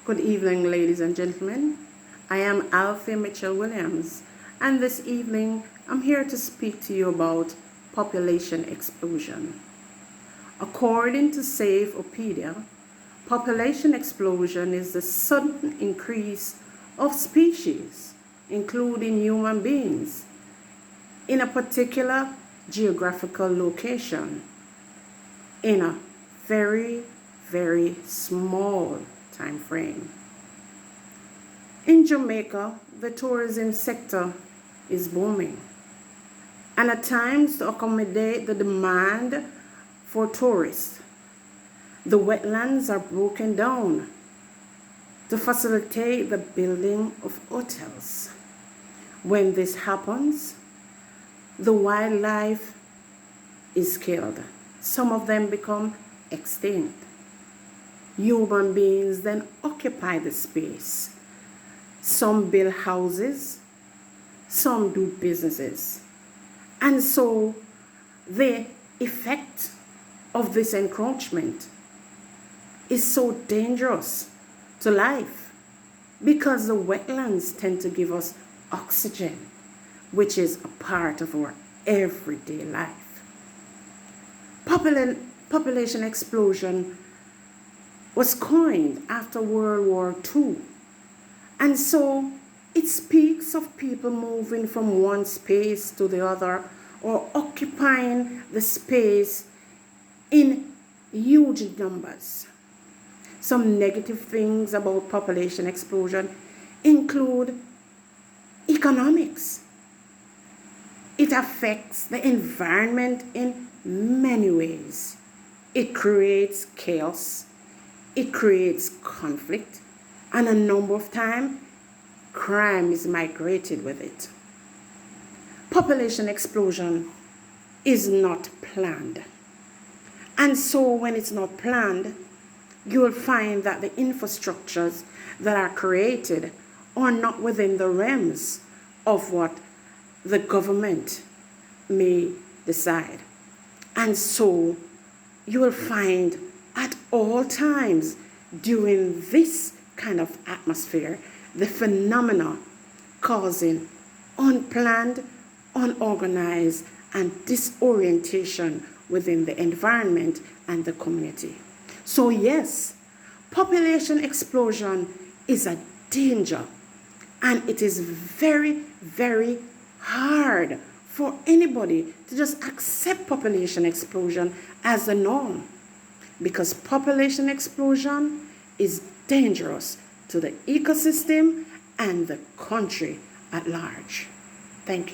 Good evening, ladies and gentlemen. I am Alfie Mitchel-Wlliams, and this evening I'm here to speak to you about population explosion. According to Safeopedia, population explosion is the sudden increase of species, including human beings, in a particular geographical location in a very, very small time frame. In Jamaica, the tourism sector is booming, and at times to accommodate the demand for tourists, the wetlands are broken down to facilitate the building of hotels. When this happens, the wildlife is killed. Some of them become extinct. Human beings then occupy the space. Some build houses, some do businesses. And so the effect of this encroachment is so dangerous to life because the wetlands tend to give us oxygen, which is a part of our everyday life. Population explosion was coined after World War II. And so it speaks of people moving from one space to the other or occupying the space in huge numbers. Some negative things about population explosion include economics. It affects the environment in many ways. It creates chaos. It creates conflict, and a number of times, crime is migrated with it. Population explosion is not planned. And so when it's not planned, you will find that the infrastructures that are created are not within the realms of what the government may decide. And so you will find at all times during this kind of atmosphere, the phenomena causing unplanned, unorganized, and disorientation within the environment and the community. So yes, population explosion is a danger, and it is very, very hard for anybody to just accept population explosion as the norm, because population explosion is dangerous to the ecosystem and the country at large. Thank you.